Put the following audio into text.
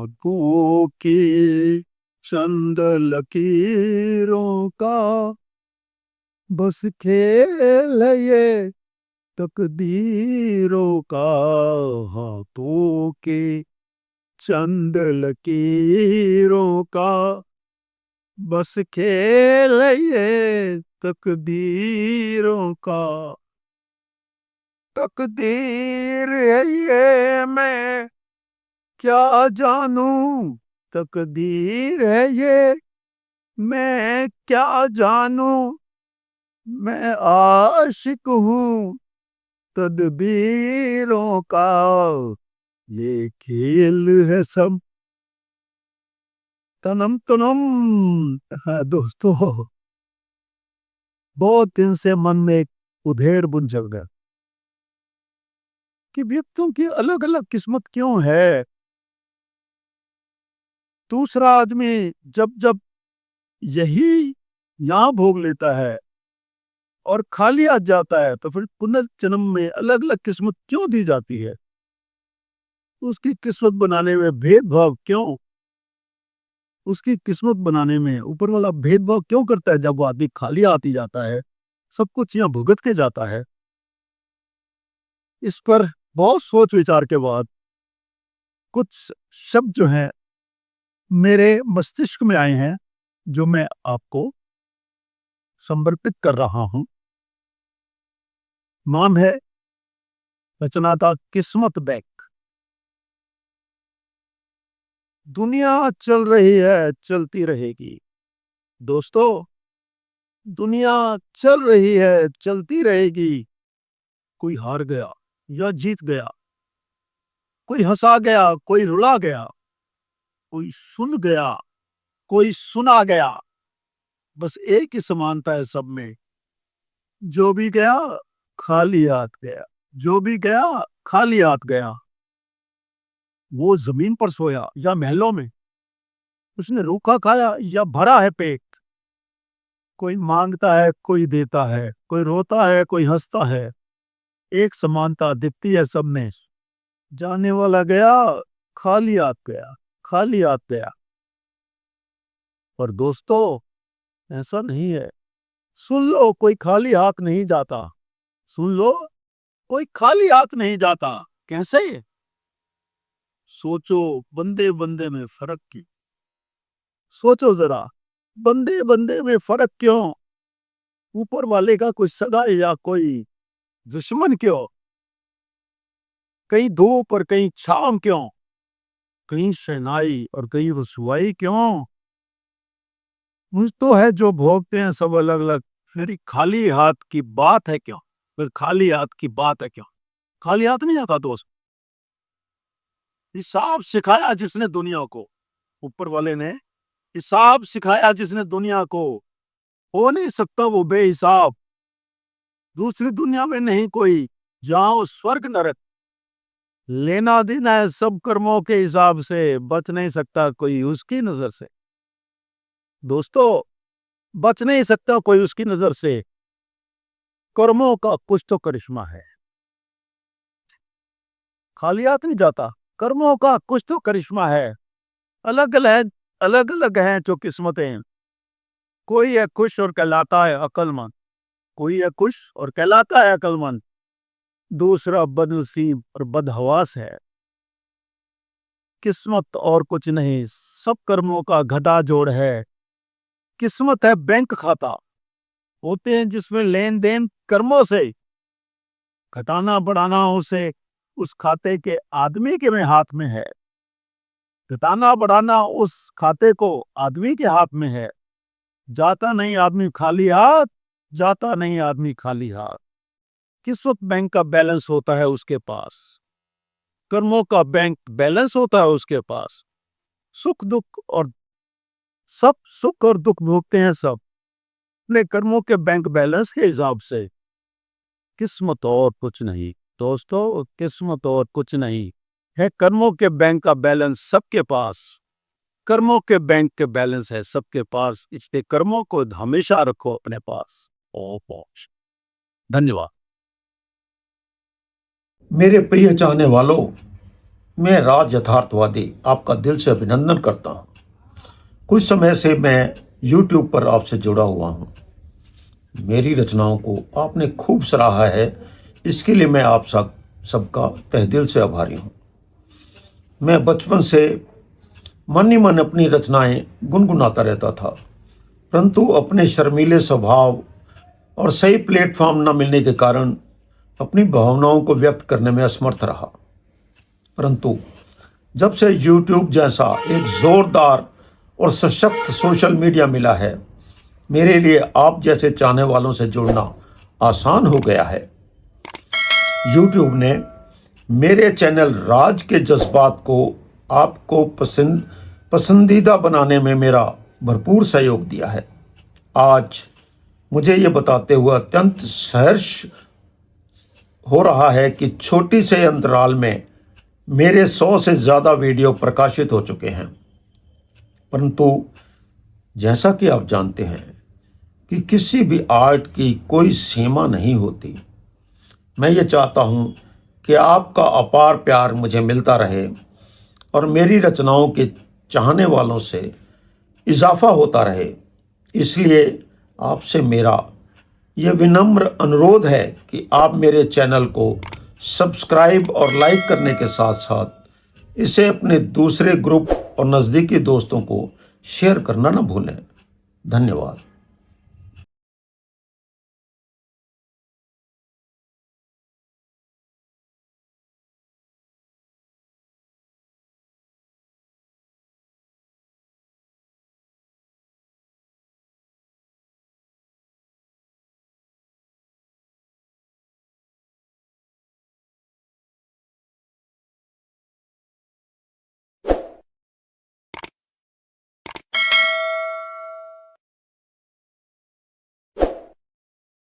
हाथों की चंद लकीरों का बस खेल है ये तकदीरों का। हाथों के चंद लकीरों का बस खेल है ये तकदीरों का। तकदीर है ये मैं क्या जानूं, तकदीर है ये मैं क्या जानूं। मैं आशिक हूँ तदबीरों का, ये खेल है सब तनम तनम। हाँ दोस्तों, बहुत दिन से मन में एक उधेड़ बुन चल गया कि व्यक्तियों की अलग अलग किस्मत क्यों है। दूसरा आदमी जब जब यही यहाँ भोग लेता है और खाली आ जाता है तो फिर पुनर्जन्म में अलग अलग किस्मत क्यों दी जाती है। उसकी किस्मत बनाने में भेदभाव क्यों, उसकी किस्मत बनाने में ऊपर वाला भेदभाव क्यों करता है। जब वो आदमी खाली आती जाता है, सब कुछ यहाँ भुगत के जाता है। इस पर बहुत सोच विचार के बाद कुछ शब्द जो हैं मेरे मस्तिष्क में आए हैं, जो मैं आपको समर्पित कर रहा हूं। नाम है रचना का किस्मत बैंक। दुनिया चल रही है, चलती रहेगी दोस्तों। दुनिया चल रही है, चलती रहेगी। कोई हार गया या जीत गया, कोई हंसा गया, कोई रुला गया, कोई सुन गया, कोई सुना गया। बस एक ही समानता है सब में, जो भी गया खाली हाथ गया। जो भी गया खाली हाथ गया। वो जमीन पर सोया या महलों में, उसने रूखा खाया या भरा है पेट। कोई मांगता है, कोई देता है, कोई रोता है, कोई हंसता है। एक समानता दिखती है सब में। जाने वाला गया, खाली हाथ गया, खाली हाथ गया। पर दोस्तों, ऐसा नहीं है। सुन लो, कोई खाली हाथ नहीं जाता। सुन लो, कोई खाली हाथ नहीं जाता। कैसे? सोचो, बंदे बंदे में फर्क की। सोचो जरा, बंदे बंदे में फर्क क्यों? ऊपर वाले का कोई सगा या कोई दुश्मन क्यों? कहीं धूप और कहीं छांव क्यों? कहीं शहनाई और कहीं रसवाई क्यों? मुझ तो है जो भोगते हैं सब अलग अलग। फिर खाली हाथ की बात है क्यों? फिर खाली हाथ की बात है क्यों? खाली हाथ नहीं आता दोस्त। हिसाब सिखाया जिसने दुनिया को, ऊपर वाले ने हिसाब सिखाया जिसने दुनिया को। हो नहीं सकता वो बेहिसाब। दूसरी दुनिया में नहीं कोई, जाओ स्वर्ग नरक। लेना देना है सब कर्मों के हिसाब से, बच नहीं सकता कोई उसकी नजर से। दोस्तों, बच नहीं सकता कोई उसकी नजर से। कर्मों का कुछ तो करिश्मा है। खाली हाथ नहीं जाता। कर्मों का कुछ तो करिश्मा है। अलग अलग, अलग अलग हैं जो किस्मतें। कोई है खुश और कहलाता है अक्लमंद। कोई है खुश और कहलाता है अक्लमंद। दूसरा बदनसीब और बदहवास है। किस्मत और कुछ नहीं, सब कर्मों का घटा जोड़ है। किस्मत है बैंक खाता, होते हैं जिसमें लेन देन कर्मों से। घटाना बढ़ाना उसे उस खाते के आदमी के में हाथ में है। घटाना बढ़ाना उस खाते को आदमी के हाथ में है। जाता नहीं आदमी खाली हाथ, जाता नहीं आदमी खाली हाथ। किस्मत बैंक का बैलेंस होता है उसके पास। कर्मों का बैंक बैलेंस होता है उसके पास। सुख दुख और सब सुख और दुख भोगते हैं सब अपने कर्मों के बैंक बैलेंस के हिसाब से। किस्मत और कुछ नहीं दोस्तों, किस्मत और कुछ नहीं है। कर्मों के बैंक का बैलेंस सबके पास। कर्मों के बैंक के बैलेंस है सबके पास, इसलिए कर्मों को हमेशा रखो अपने पास। धन्यवाद। मेरे प्रिय चाहने वालों, मैं राज यथार्थवादी आपका दिल से अभिनंदन करता हूं। कुछ समय से मैं YouTube पर आपसे जुड़ा हुआ हूं। मेरी रचनाओं को आपने खूब सराहा है, इसके लिए मैं आप सबका तहे दिल से आभारी हूं। मैं बचपन से मन ही मन अपनी रचनाएं गुनगुनाता रहता था, परंतु अपने शर्मीले स्वभाव और सही प्लेटफॉर्म न मिलने के कारण अपनी भावनाओं को व्यक्त करने में असमर्थ रहा। परंतु जब से YouTube जैसा एक जोरदार और सशक्त सोशल मीडिया मिला है, मेरे लिए आप जैसे चाहने वालों से जुड़ना आसान हो गया है। YouTube ने मेरे चैनल राज के जज्बात को आपको पसंदीदा बनाने में मेरा भरपूर सहयोग दिया है। आज मुझे ये बताते हुए अत्यंत सहर्ष हो रहा है कि छोटी से अंतराल में मेरे 100 से ज़्यादा वीडियो प्रकाशित हो चुके हैं। परंतु जैसा कि आप जानते हैं कि किसी भी आर्ट की कोई सीमा नहीं होती। मैं ये चाहता हूं कि आपका अपार प्यार मुझे मिलता रहे और मेरी रचनाओं के चाहने वालों से इजाफा होता रहे। इसलिए आपसे मेरा यह विनम्र अनुरोध है कि आप मेरे चैनल को सब्सक्राइब और लाइक करने के साथ साथ इसे अपने दूसरे ग्रुप और नज़दीकी दोस्तों को शेयर करना न भूलें। धन्यवाद।